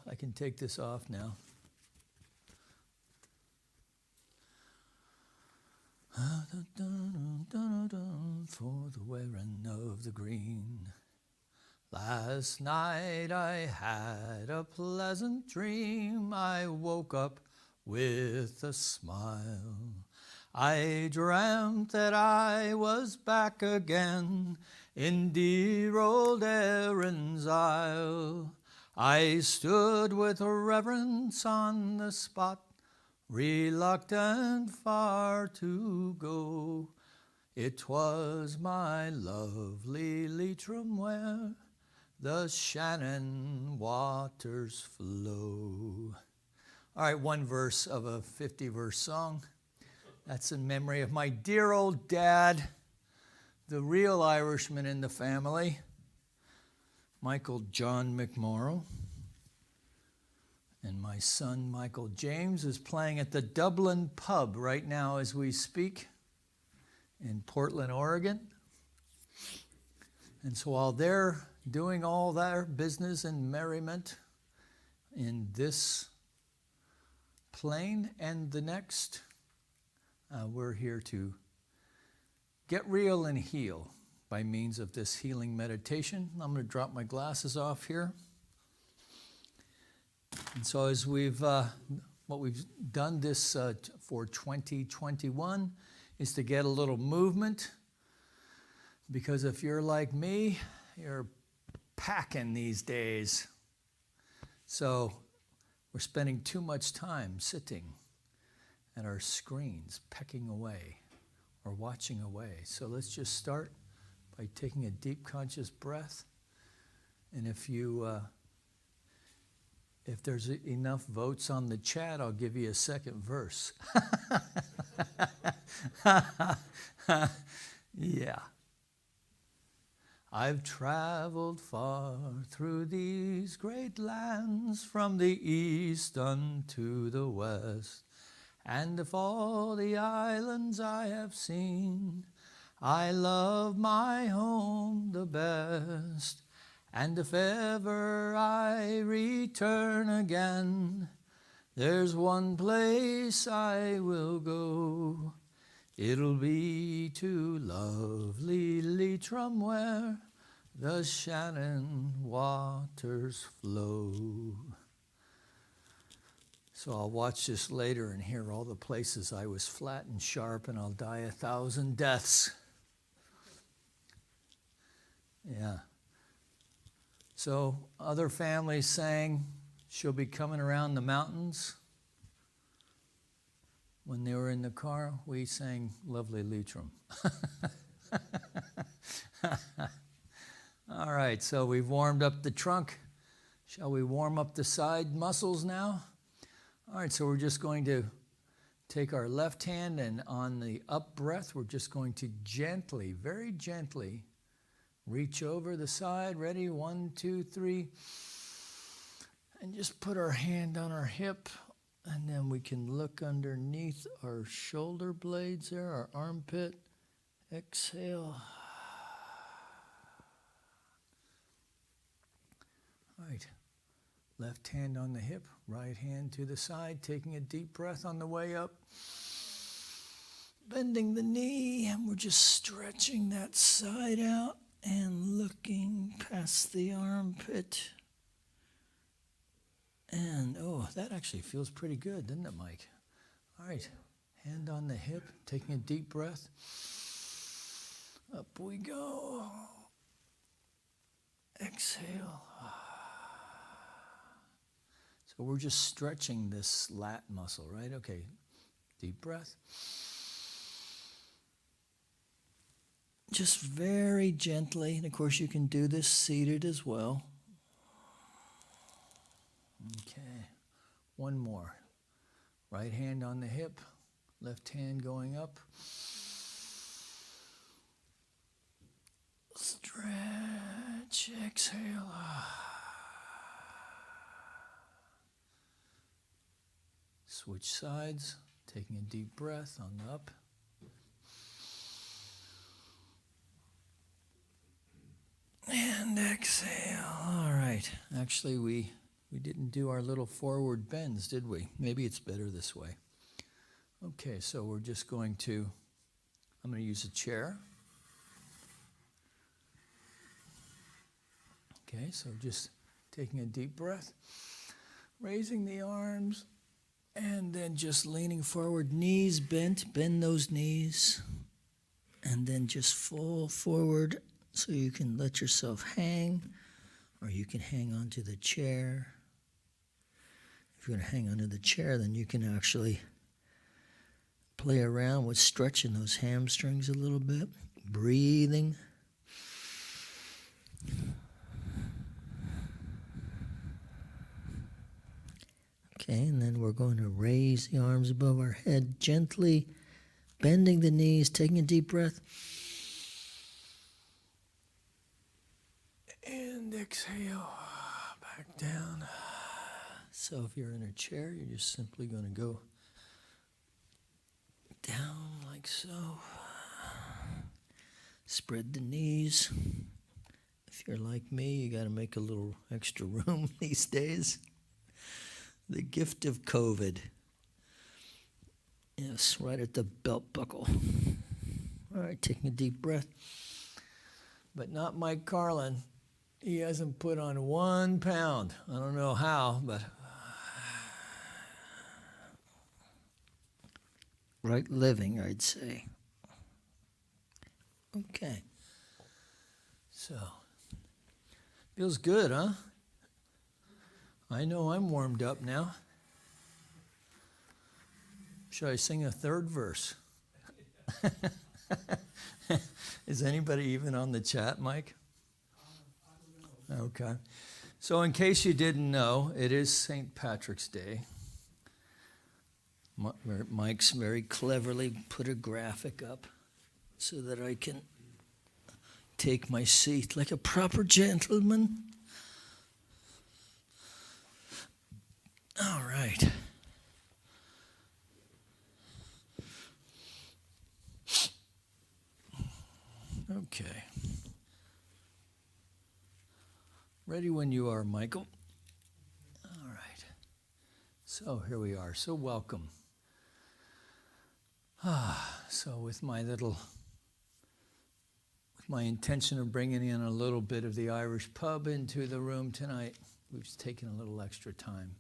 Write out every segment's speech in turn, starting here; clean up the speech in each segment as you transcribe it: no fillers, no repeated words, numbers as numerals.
I can take this off now. For the wearing of the green. Last night I had a pleasant dream. I woke up with a smile. I dreamt that I was back again in dear old Erin's Isle. I stood with reverence on the spot, reluctant far to go. It was my lovely Leitrim where the Shannon waters flow. All right, one verse of a 50-verse song. That's in memory of my dear old dad, the real Irishman in the family, Michael John McMorrow. And my son, Michael James, is playing at the Dublin Pub right now as we speak in Portland, Oregon. And so while they're doing all their business and merriment in this plane and the next, we're here to get real and heal by means of this healing meditation. I'm going to drop my glasses off here. And so as what we've done this for 2021 is to get a little movement, because if you're like me, you're packing these days. So we're spending too much time sitting at our screens, pecking away or watching away. So let's just start by taking a deep conscious breath. And if there's enough votes on the chat, I'll give you a second verse. Yeah. I've traveled far through these great lands, from the east unto the west, and of all the islands I have seen, I love my home the best. And if ever I return again, there's one place I will go. It'll be to lovely Leitrim where the Shannon waters flow. So I'll watch this later and hear all the places I was flat and sharp, and I'll die 1,000 deaths. Yeah. So other families sang, "She'll be coming around the mountains." When they were in the car, we sang "Lovely Leitrim." All right, so we've warmed up the trunk. Shall we warm up the side muscles now? All right, so we're just going to take our left hand, and on the up breath, we're just going to gently, very gently, reach over the side. Ready? 1, 2, 3. And just put our hand on our hip, and then we can look underneath our shoulder blades there, our armpit. Exhale. All right. Left hand on the hip, right hand to the side, taking a deep breath on the way up. Bending the knee, and we're just stretching that side out and looking past the armpit. And, oh, that actually feels pretty good, doesn't it, Mike? All right, hand on the hip, taking a deep breath. Up we go. Exhale. So we're just stretching this lat muscle, right? Okay, deep breath. Just very gently, and of course you can do this seated as well. Okay, one more. Right hand on the hip, left hand going up. Stretch, exhale. Switch sides, taking a deep breath on the up. And exhale. All right. Actually, we We didn't do our little forward bends, did we? Maybe it's better this way. Okay, so we're just going to, I'm going to use a chair. Okay, so just taking a deep breath, raising the arms, and then just leaning forward, knees bent, bend those knees, and then just fall forward so you can let yourself hang, or you can hang onto the chair. If you're going to hang onto the chair, then you can actually play around with stretching those hamstrings a little bit, breathing. Okay, and then we're going to raise the arms above our head gently, bending the knees, taking a deep breath. And exhale, back down. So if you're in a chair, you're just simply going to go down like so. Spread the knees. If you're like me, you got to make a little extra room these days. The gift of COVID. Yes, right at the belt buckle. All right, taking a deep breath. But not Mike Carlin. He hasn't put on 1 pound. I don't know how, but right living, I'd say. Okay. So, feels good, huh? I know I'm warmed up now. Should I sing a third verse? Is anybody even on the chat, Mike? Okay. So in case you didn't know, it is St. Patrick's Day. Mike's very cleverly put a graphic up so that I can take my seat like a proper gentleman. All right. Okay. Ready when you are, Michael. All right. So here we are. So welcome. So with my intention of bringing in a little bit of the Irish pub into the room tonight, we've taken a little extra time.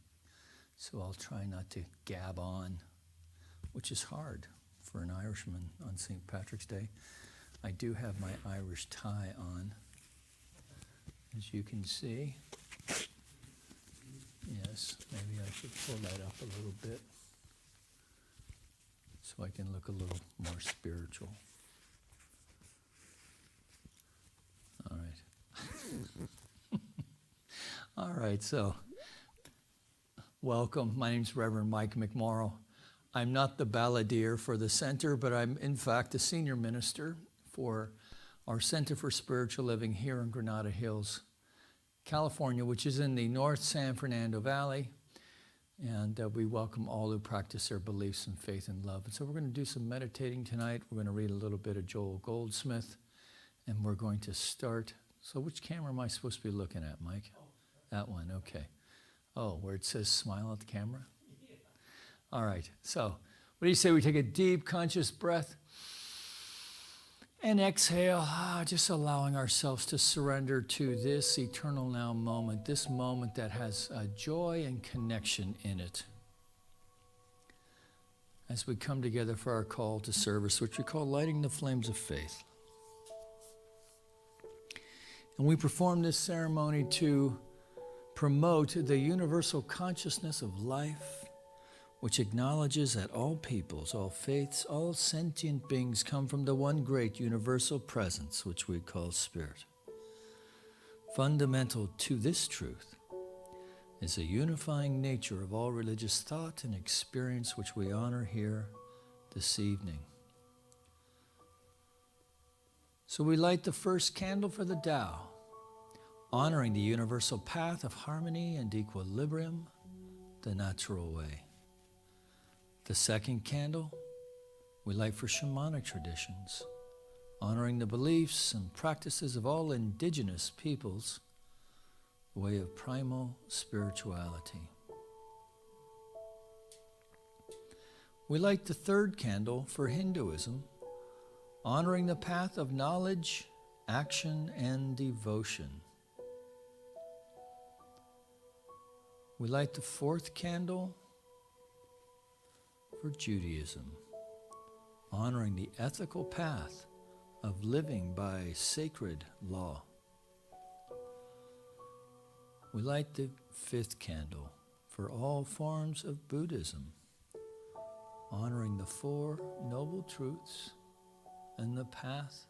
So I'll try not to gab on, which is hard for an Irishman on St. Patrick's Day. I do have my Irish tie on, as you can see. Yes, maybe I should pull that up a little bit so I can look a little more spiritual. All right. All right, so welcome. My name's Reverend Mike McMorrow. I'm not the balladeer for the center, but I'm in fact the senior minister for our Center for Spiritual Living here in Granada Hills, California, which is in the North San Fernando Valley. And we welcome all who practice their beliefs and faith and love. And so we're going to do some meditating tonight. We're going to read a little bit of Joel Goldsmith, and we're going to start. So which camera am I supposed to be looking at, Mike? That one, okay. Oh, where it says smile at the camera? Yeah. All right, so what do you say we take a deep, conscious breath and exhale, just allowing ourselves to surrender to this eternal now moment, this moment that has joy and connection in it. As we come together for our call to service, which we call lighting the flames of faith. And we perform this ceremony to promote the universal consciousness of life, which acknowledges that all peoples, all faiths, all sentient beings come from the one great universal presence, which we call Spirit. Fundamental to this truth is the unifying nature of all religious thought and experience, which we honor here this evening. So we light the first candle for the Tao, honoring the universal path of harmony and equilibrium, the natural way. The second candle we light for shamanic traditions, honoring the beliefs and practices of all indigenous peoples, the way of primal spirituality. We light the third candle for Hinduism, honoring the path of knowledge, action, and devotion. We light the fourth candle for Judaism, honoring the ethical path of living by sacred law. We light the fifth candle for all forms of Buddhism, honoring the Four Noble Truths and the path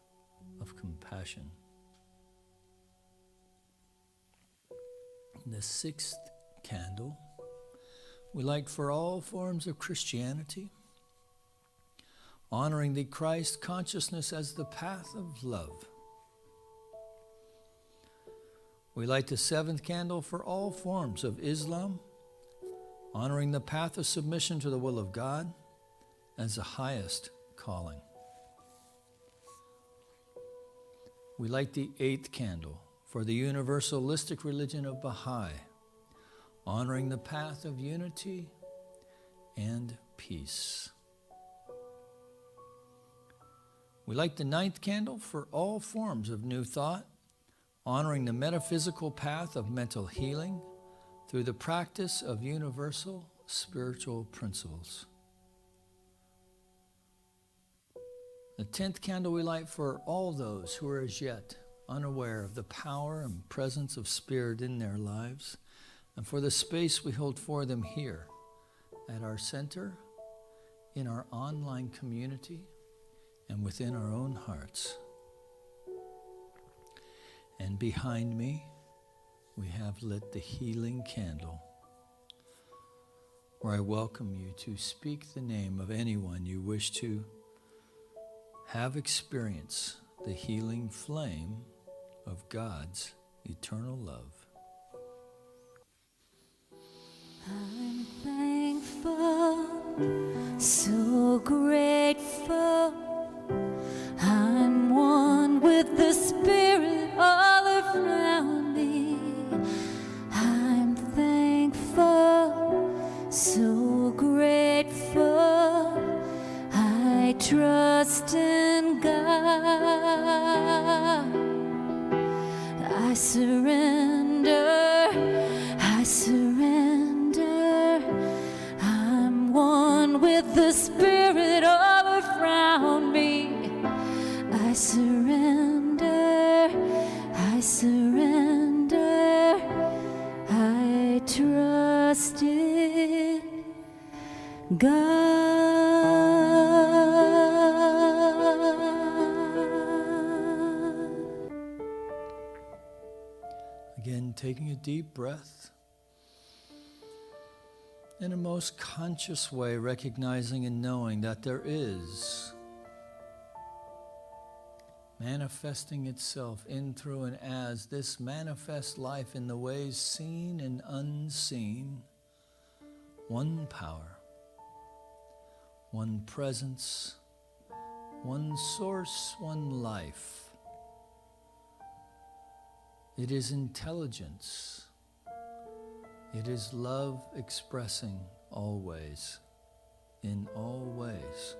of compassion. The sixth candle we light for all forms of Christianity, honoring the Christ consciousness as the path of love. We light the seventh candle for all forms of Islam, honoring the path of submission to the will of God as the highest calling. We light the eighth candle for the universalistic religion of Baha'i, honoring the path of unity and peace. We light the ninth candle for all forms of New Thought, honoring the metaphysical path of mental healing through the practice of universal spiritual principles. The 10th candle we light for all those who are as yet unaware of the power and presence of Spirit in their lives, and for the space we hold for them here at our center, in our online community, and within our own hearts. And behind me, we have lit the healing candle, where I welcome you to speak the name of anyone you wish to have experience the healing flame of God's eternal love. I'm thankful, so grateful. I'm one with the Spirit all around me. I'm thankful, so grateful. I trust in God. I surrender, I surrender. I'm one with the Spirit all around me. I surrender, I surrender. I trust in God. Again, taking a deep breath. In a most conscious way, recognizing and knowing that there is manifesting itself in, through, and as this manifest life in the ways seen and unseen, one power, one presence, one source, one life. It is intelligence. It is love expressing always, in all ways.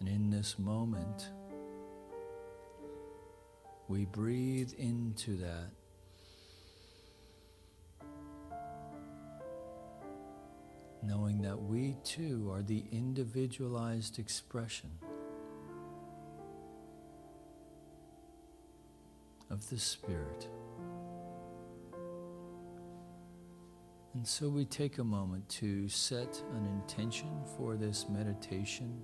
And in this moment, we breathe into that. Knowing that we too are the individualized expression of the Spirit. And so we take a moment to set an intention for this meditation.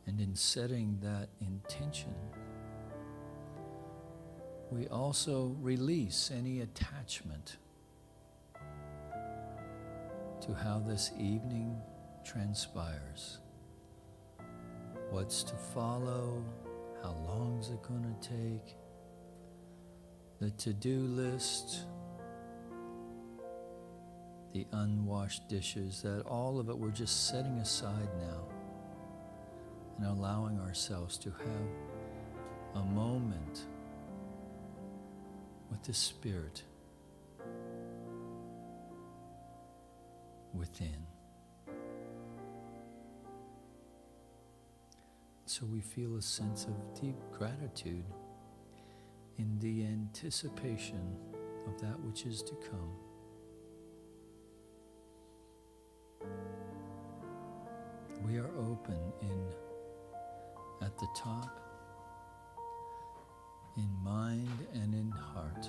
And in setting that intention, we also release any attachment to how this evening transpires. What's to follow? How long is it going to take? The to-do list, the unwashed dishes, that all of it we're just setting aside now and allowing ourselves to have a moment with the Spirit within. So we feel a sense of deep gratitude in the anticipation of that which is to come. We are open at the top, in mind and in heart.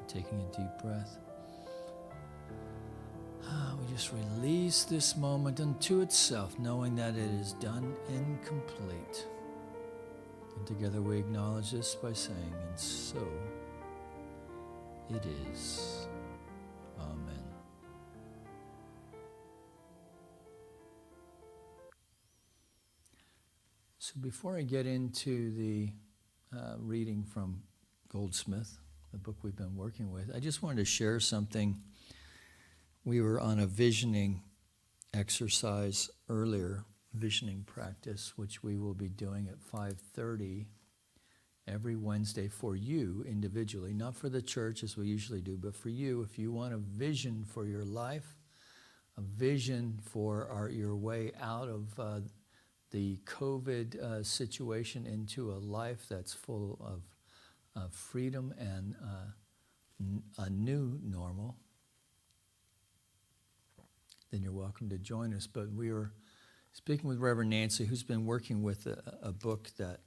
Taking a deep breath. We just release this moment unto itself, knowing that it is done and complete. And together we acknowledge this by saying, and so it is. Amen. So before I get into the reading from Goldsmith, the book we've been working with, I just wanted to share something. We were on a visioning exercise earlier, visioning practice, which we will be doing at 5:30 every Wednesday for you individually, not for the church as we usually do, but for you. If you want a vision for your life, a vision for your way out of the COVID situation into a life that's full of freedom and a new normal, then you're welcome to join us. But we were speaking with Reverend Nancy, who's been working with a book that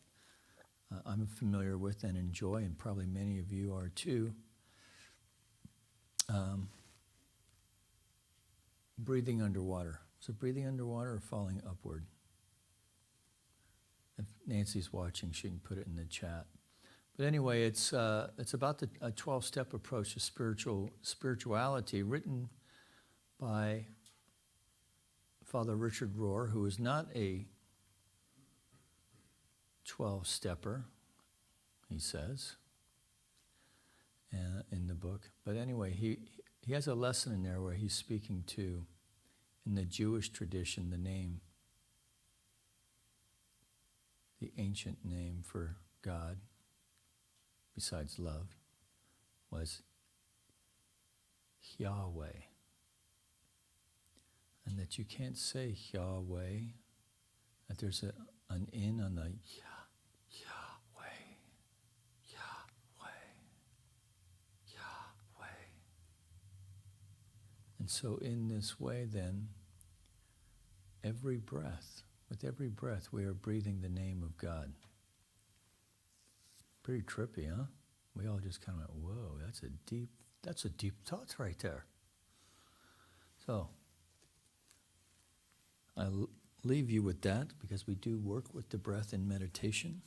I'm familiar with and enjoy, and probably many of you are too. Breathing underwater. Is it breathing underwater or falling upward? If Nancy's watching, she can put it in the chat. But anyway, it's about a 12-step approach to spirituality, written by Father Richard Rohr, who is not a 12-stepper, he says, in the book. But anyway, he has a lesson in there where he's speaking to, in the Jewish tradition, the ancient name for God, besides love, was Yahweh. And that you can't say Yahweh, that there's an in on the Yahweh, Yahweh, Yahweh. And so in this way then, with every breath, we are breathing the name of God. Pretty trippy, huh? We all just kind of went, whoa, that's a deep thought right there. So, I'll leave you with that, because we do work with the breath in meditation.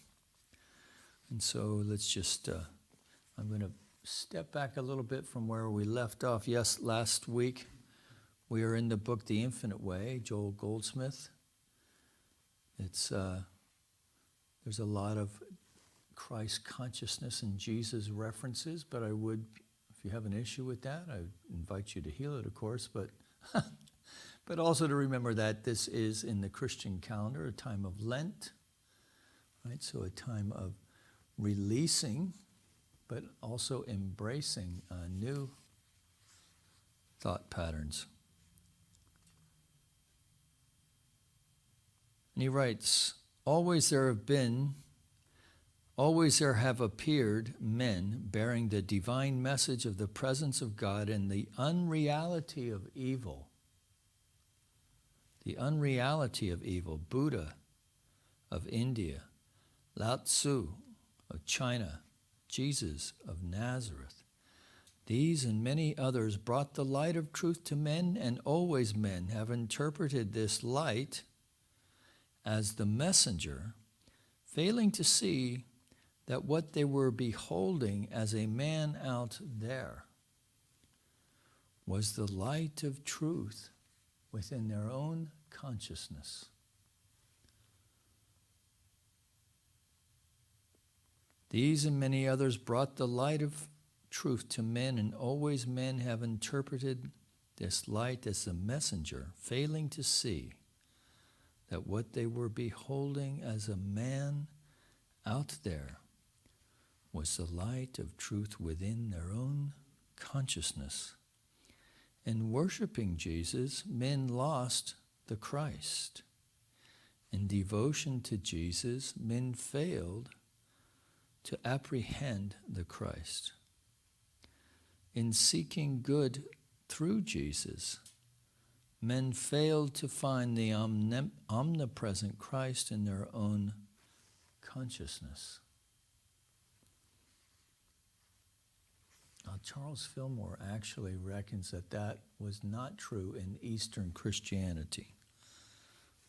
And so let's just, I'm going to step back a little bit from where we left off. Yes, last week we are in the book The Infinite Way, Joel Goldsmith. There's a lot of Christ consciousness and Jesus references, but I would, if you have an issue with that, I invite you to heal it, of course, but but also to remember that this is, in the Christian calendar, a time of Lent, right? So a time of releasing, but also embracing new thought patterns. And he writes, always there have appeared men bearing the divine message of the presence of God and the unreality of evil. The unreality of evil. Buddha of India, Lao Tzu of China, Jesus of Nazareth. These and many others brought the light of truth to men, and always men have interpreted this light as the messenger, failing to see that what they were beholding as a man out there was the light of truth within their own consciousness. These and many others brought the light of truth to men, and always men have interpreted this light as a messenger, failing to see that what they were beholding as a man out there was the light of truth within their own consciousness. In worshiping Jesus, men lost the Christ. In devotion to Jesus, men failed to apprehend the Christ. In seeking good through Jesus, men failed to find the omnipresent Christ in their own consciousness. Now, Charles Fillmore actually reckons that that was not true in Eastern Christianity.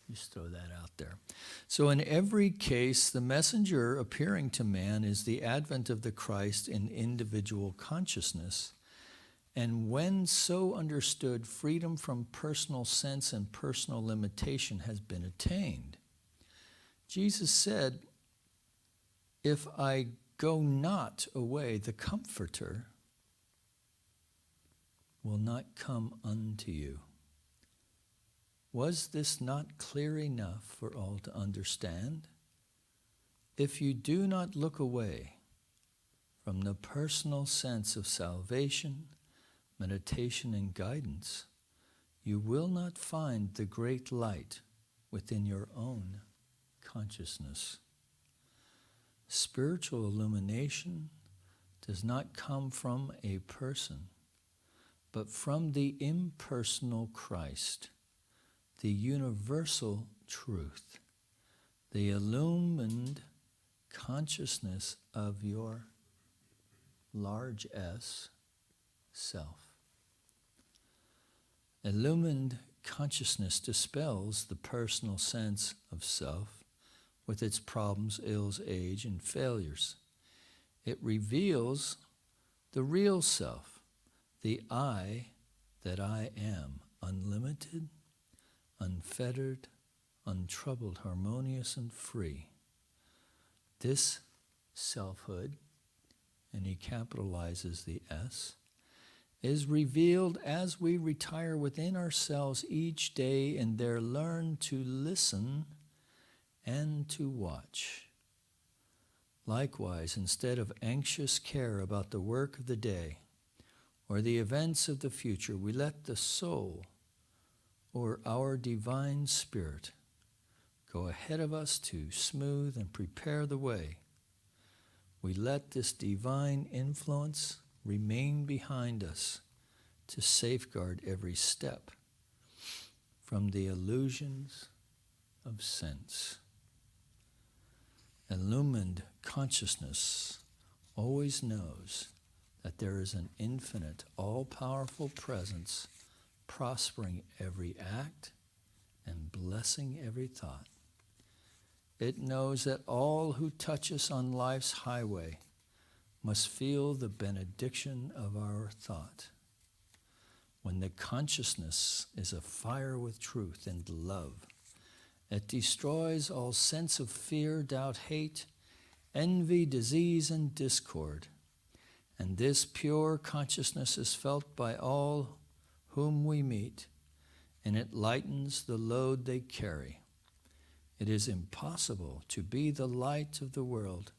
Just throw that out there. So in every case, the messenger appearing to man is the advent of the Christ in individual consciousness. And when so understood, freedom from personal sense and personal limitation has been attained. Jesus said, "If I go not away, the Comforter will not come unto you." Was this not clear enough for all to understand? If you do not look away from the personal sense of salvation, meditation, and guidance, you will not find the great light within your own consciousness. Spiritual illumination does not come from a person, but from the impersonal Christ, the universal truth, the illumined consciousness of your large S self. Illumined consciousness dispels the personal sense of self with its problems, ills, age, and failures. It reveals the real self, the I that I am, unlimited, unfettered, untroubled, harmonious, and free. This selfhood, and he capitalizes the S, is revealed as we retire within ourselves each day and there learn to listen and to watch. Likewise, instead of anxious care about the work of the day or the events of the future, we let the soul or our divine spirit go ahead of us to smooth and prepare the way. We let this divine influence remain behind us to safeguard every step from the illusions of sense. Illumined consciousness always knows that there is an infinite, all-powerful presence prospering every act and blessing every thought. It knows that all who touch us on life's highway must feel the benediction of our thought. When the consciousness is afire with truth and love, it destroys all sense of fear, doubt, hate, envy, disease, and discord. And this pure consciousness is felt by all whom we meet, and it lightens the load they carry. It is impossible to be the light of the world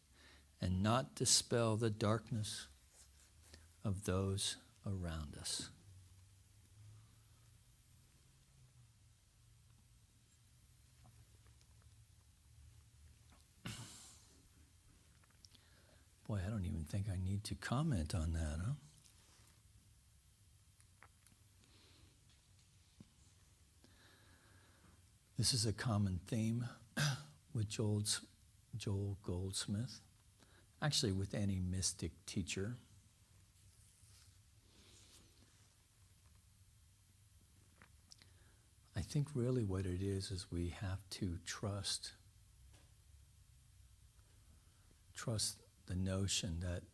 and not dispel the darkness of those around us. Boy, I don't even think I need to comment on that, huh? This is a common theme with Joel Goldsmith, actually with any mystic teacher. I think really what it is we have to trust the notion that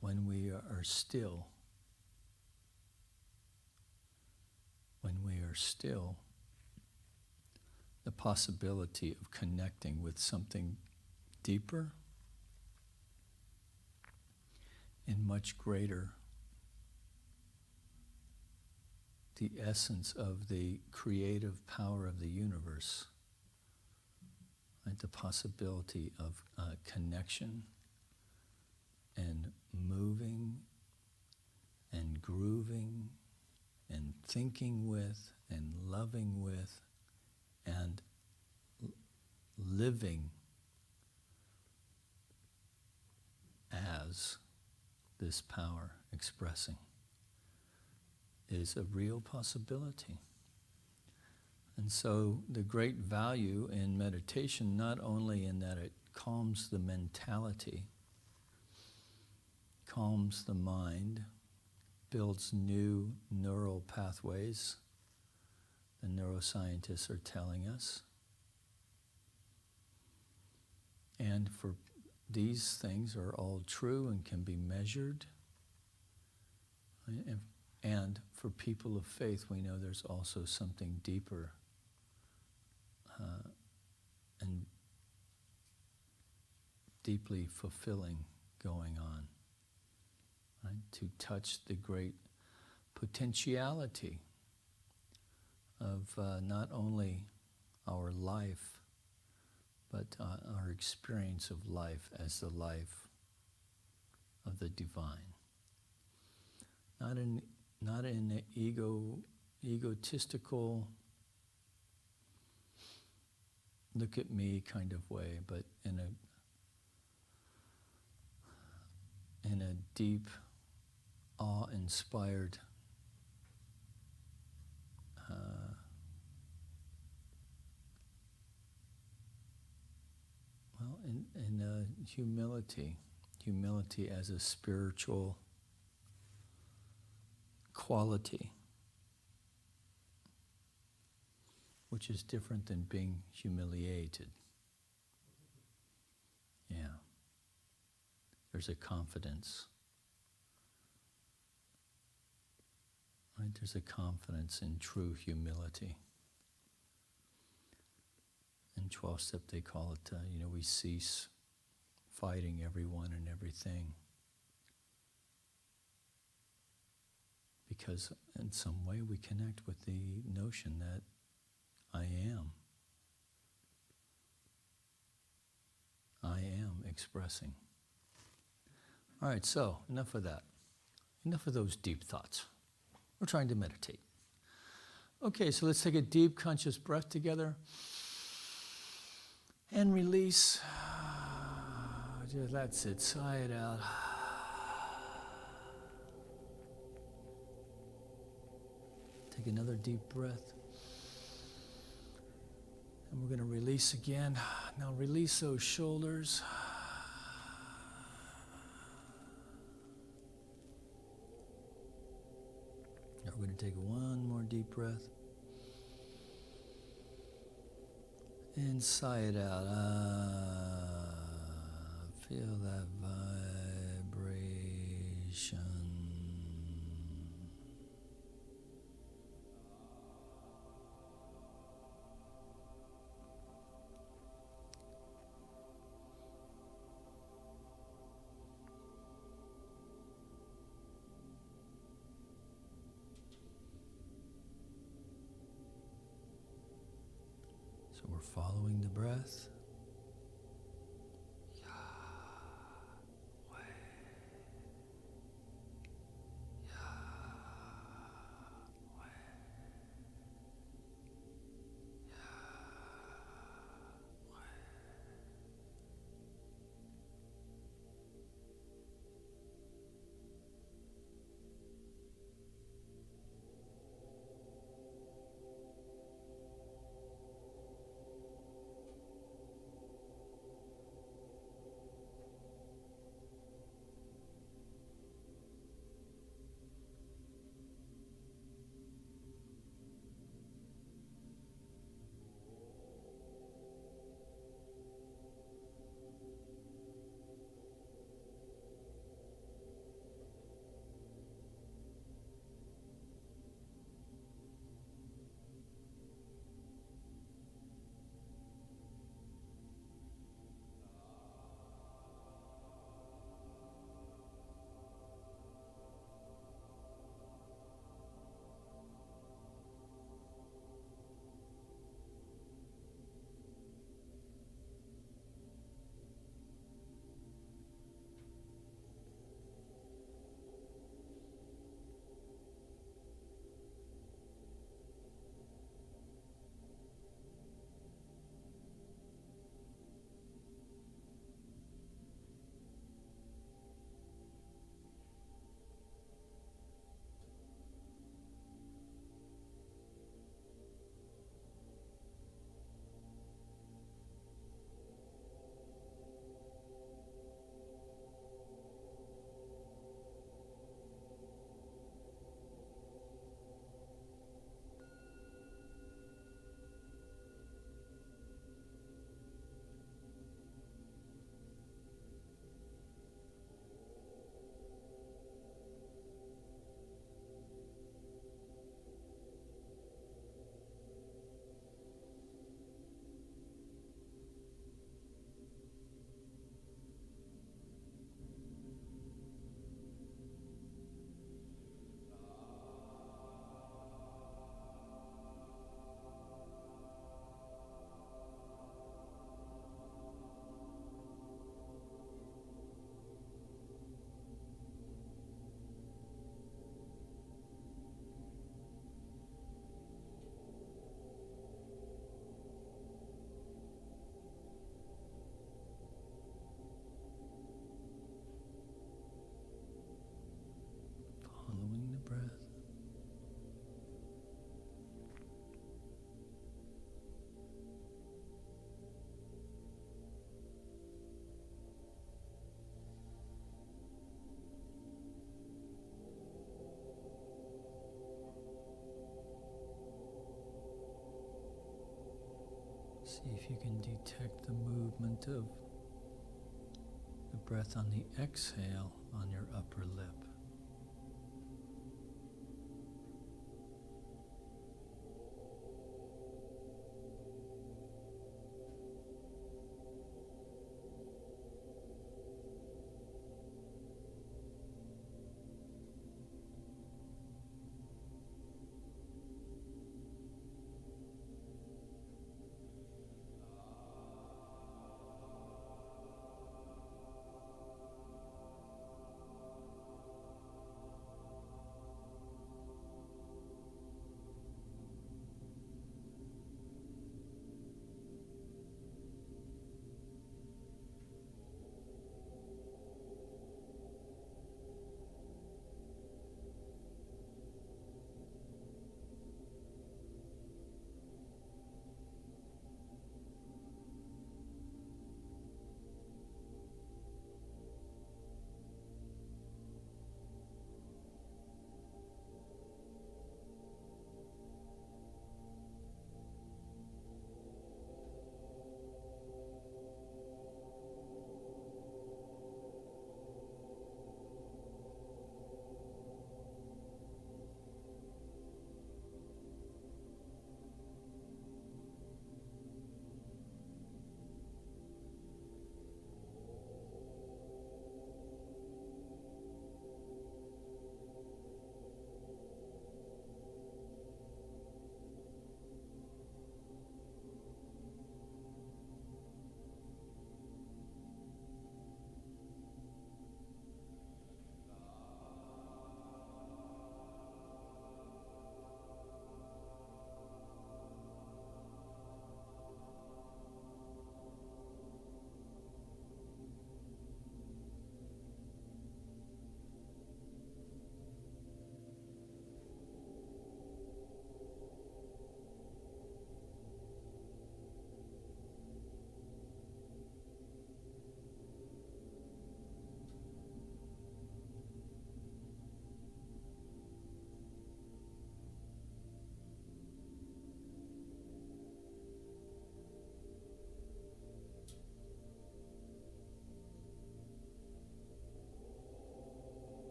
when we are still, the possibility of connecting with something deeper and much greater the essence of the creative power of the universe, right? The possibility of connection and moving and grooving and thinking with and loving with and living as this power expressing is a real possibility. And so the great value in meditation, not only in that it calms the mentality, calms the mind, builds new neural pathways, the neuroscientists are telling us. And for these things are all true and can be measured. And for people of faith, we know there's also something deeper and deeply fulfilling going on, right? To touch the great potentiality of not only our life, but our experience of life as the life of the divine. Not in an egotistical, look at me kind of way, but in a deep, awe-inspired in humility as a spiritual quality, which is different than being humiliated. Yeah. There's a confidence. Right? There's a confidence in true humility. In 12-step they call it, we cease fighting everyone and everything. Because in some way we connect with the notion that I am expressing. All right, so enough of that. Enough of those deep thoughts. We're trying to meditate. Okay, so let's take a deep conscious breath together and release. That's it, sigh it out. Take another deep breath. And we're going to release again. Now release those shoulders. Now we're going to take one more deep breath. And sigh it out. Feel that vibration. So we're following the breath. See if you can detect the movement of the breath on the exhale on your upper lip.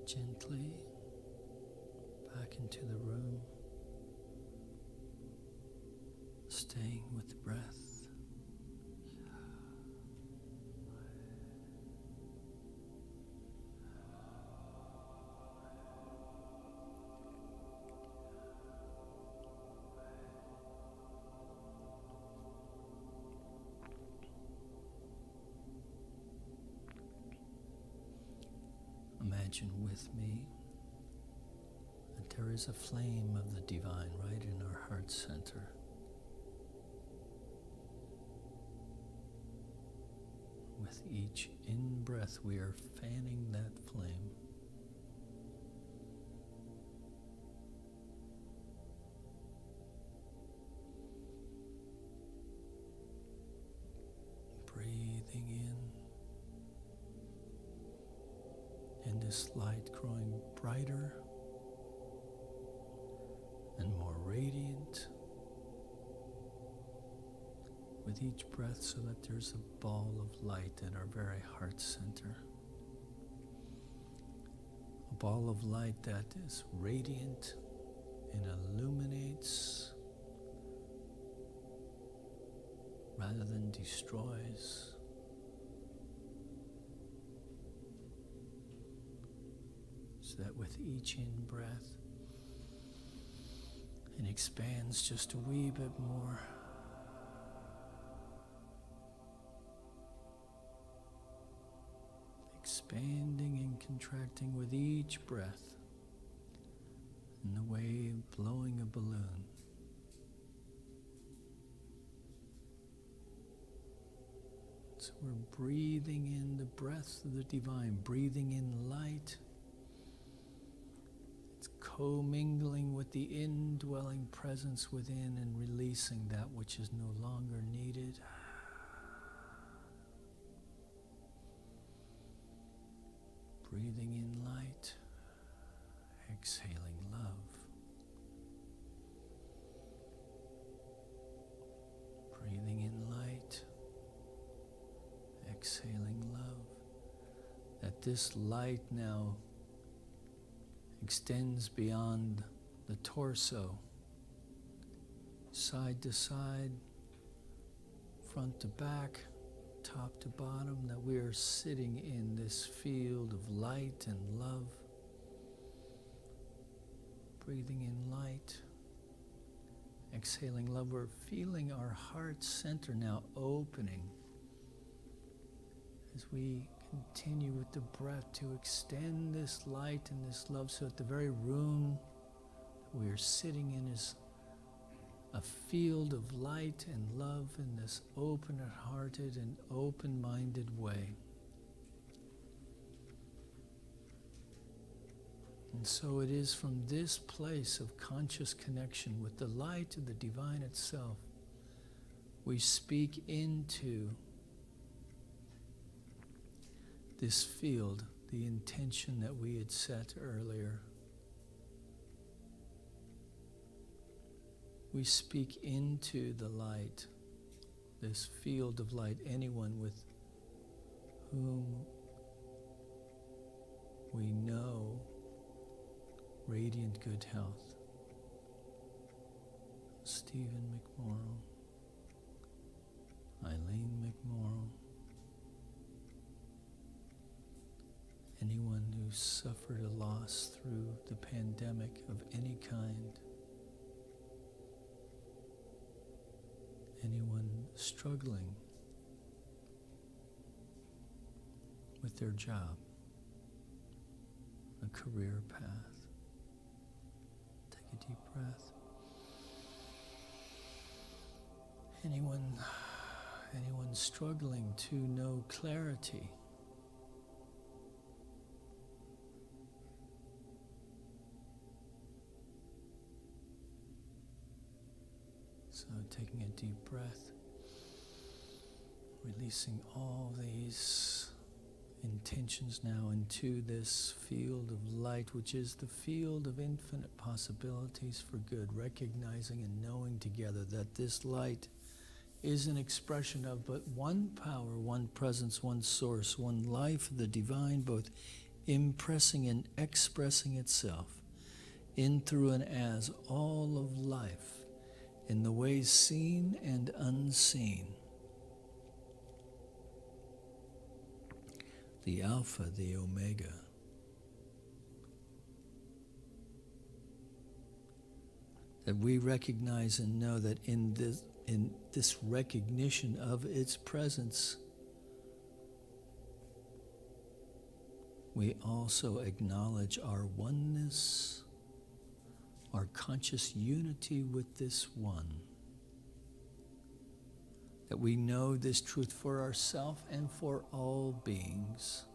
gently back into the room, staying with the breath. Imagine with me that there is a flame of the divine right in our heart center. With each in-breath, we are fanning that flame. Breathing in, and this light growing brighter and more radiant with each breath, so that there's a ball of light at our very heart center. A ball of light that is radiant and illuminates rather than destroys. So that with each in-breath, it expands just a wee bit more. Expanding and contracting with each breath, in the way of blowing a balloon. So we're breathing in the breath of the divine, breathing in light. It's co-mingling with the indwelling presence within and releasing that which is no longer needed. Breathing in light, exhaling love. Breathing in light, exhaling love. That this light now extends beyond the torso, side to side, front to back, top to bottom, that we are sitting in this field of light and love. Breathing in light, exhaling love. We're feeling our heart center now opening as we continue with the breath to extend this light and this love, so that the very room that we are sitting in is a field of light and love in this open-hearted and open-minded way. And so it is from this place of conscious connection with the light of the divine itself, we speak into this field, the intention that we had set earlier. We speak into the light, this field of light, anyone with whom we know radiant good health. Stephen McMorrow, Eileen McMorrow, anyone who suffered a loss through the pandemic of any kind, anyone struggling with their job, a career path. Take a deep breath. Anyone struggling to know clarity. So taking a deep breath, releasing all these intentions now into this field of light, which is the field of infinite possibilities for good, recognizing and knowing together that this light is an expression of but one power, one presence, one source, one life of the divine, both impressing and expressing itself in, through, and as all of life in the ways seen and unseen. The Alpha, the Omega. That we recognize and know that in this recognition of its presence, we also acknowledge our oneness, our conscious unity with this one. That we know this truth for ourselves and for all beings,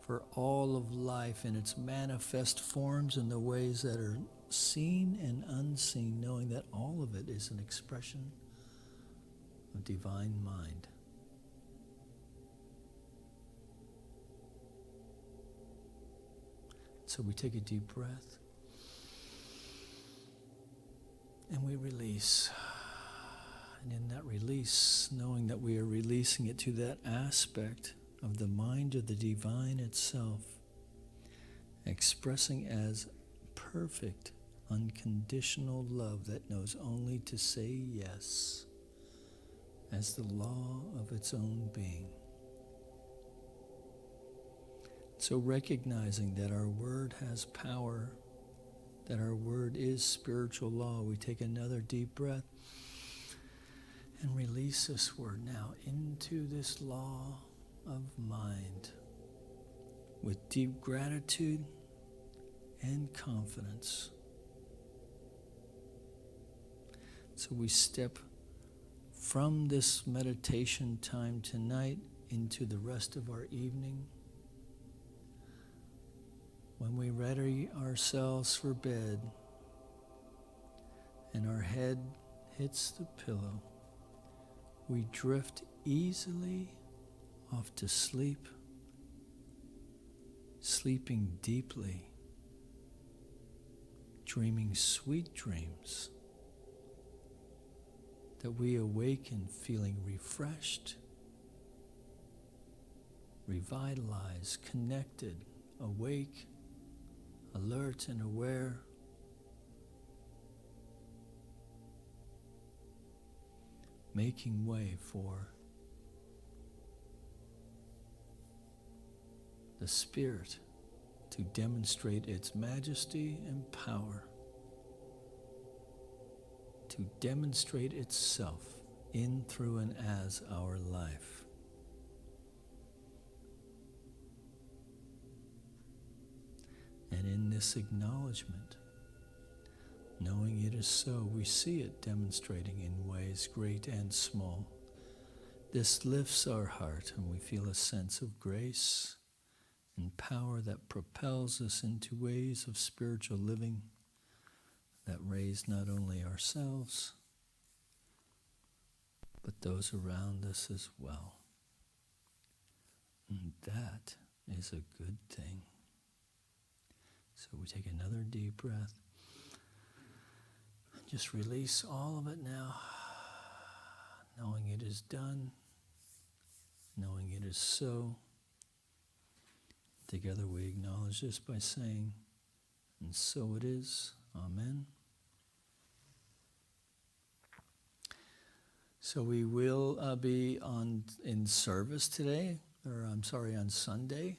for all of life in its manifest forms and the ways that are seen and unseen, knowing that all of it is an expression of divine mind. So we take a deep breath and we release. And in that release, knowing that we are releasing it to that aspect of the mind of the divine itself, expressing as perfect, unconditional love that knows only to say yes as the law of its own being. So recognizing that our word has power, that our word is spiritual law, we take another deep breath and release this word now into this law of mind with deep gratitude and confidence. So we step from this meditation time tonight into the rest of our evening. When we ready ourselves for bed and our head hits the pillow, we drift easily off to sleep, sleeping deeply, dreaming sweet dreams, that we awaken feeling refreshed, revitalized, connected, awake, alert and aware, making way for the Spirit to demonstrate its majesty and power, to demonstrate itself in, through, and as our life. And in this acknowledgement, knowing it is so, we see it demonstrating in ways great and small. This lifts our heart and we feel a sense of grace and power that propels us into ways of spiritual living that raise not only ourselves, but those around us as well. And that is a good thing. So we take another deep breath. And just release all of it now, knowing it is done, knowing it is so. Together we acknowledge this by saying, and so it is. Amen. So we will be in service today, on Sunday.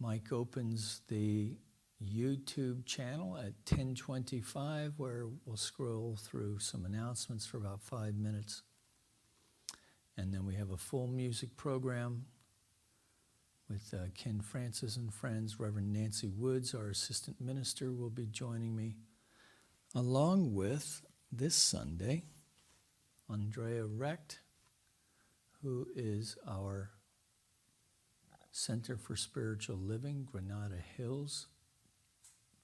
Mike opens the YouTube channel at 10:25, where we'll scroll through some announcements for about 5 minutes. And then we have a full music program with Ken Francis and friends. Reverend Nancy Woods, our assistant minister, will be joining me, along with, this Sunday, Andrea Recht, who is our Center for Spiritual Living, Granada Hills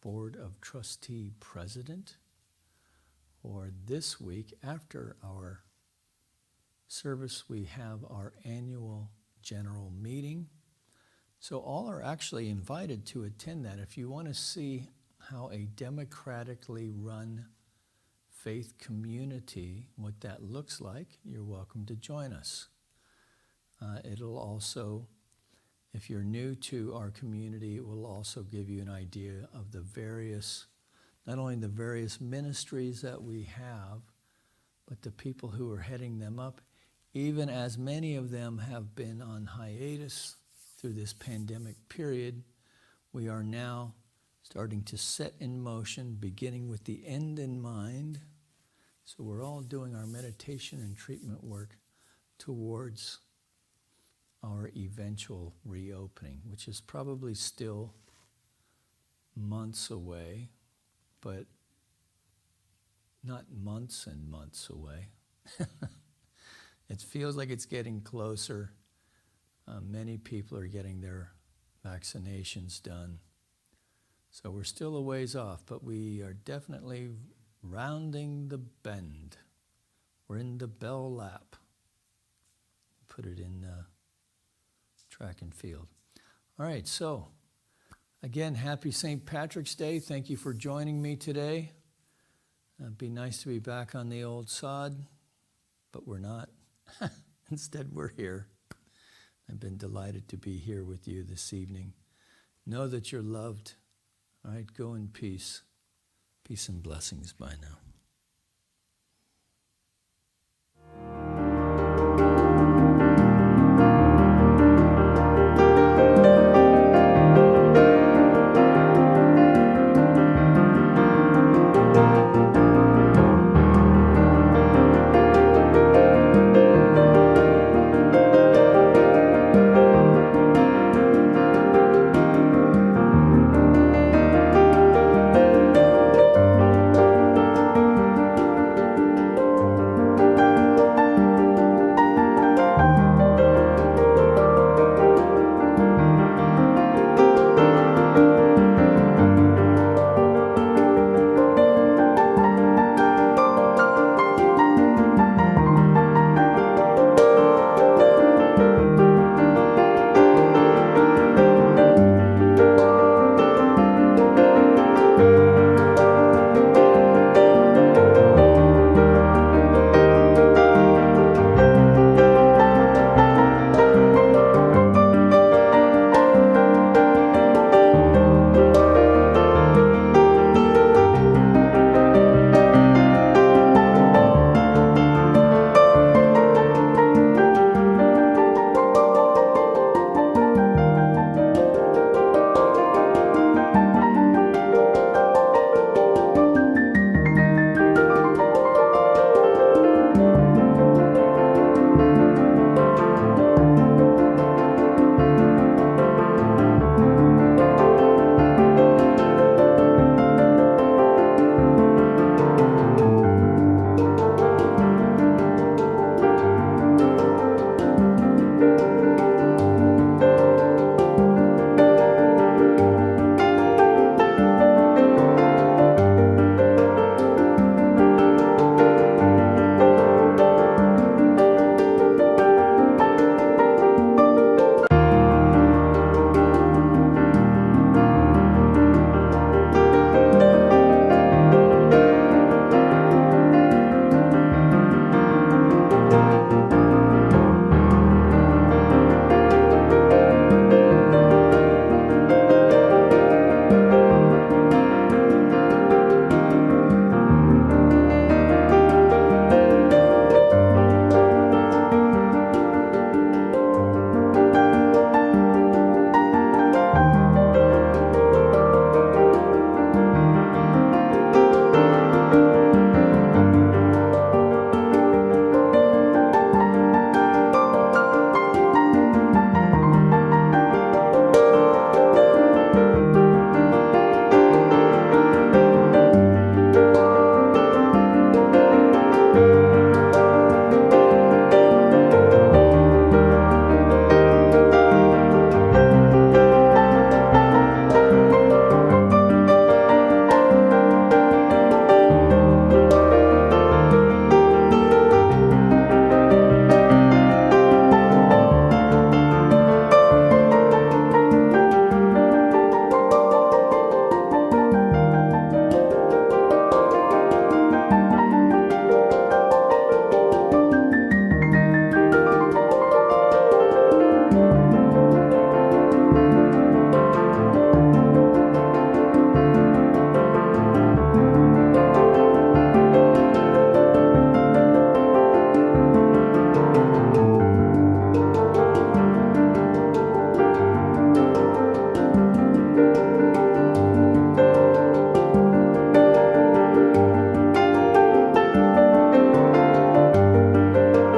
Board of Trustee President. Or this week, after our service, we have our annual general meeting. So all are actually invited to attend that. If you want to see how a democratically run faith community, what that looks like, you're welcome to join us. It'll also If you're new to our community, it will also give you an idea of the various, not only the various ministries that we have, but the people who are heading them up, even as many of them have been on hiatus through this pandemic period. We are now starting to set in motion, beginning with the end in mind. So we're all doing our meditation and treatment work towards our eventual reopening, which is probably still months away, but not months and months away. It feels like it's getting closer. Many people are getting their vaccinations done. So we're still a ways off, but we are definitely rounding the bend. We're in the bell lap. Put it in track and field. All right, so again, happy St. Patrick's Day. Thank you for joining me today. It'd be nice to be back on the old sod, but we're not. Instead, we're here. I've been delighted to be here with you this evening. Know that you're loved. All right, go in peace. Peace and blessings. Bye now.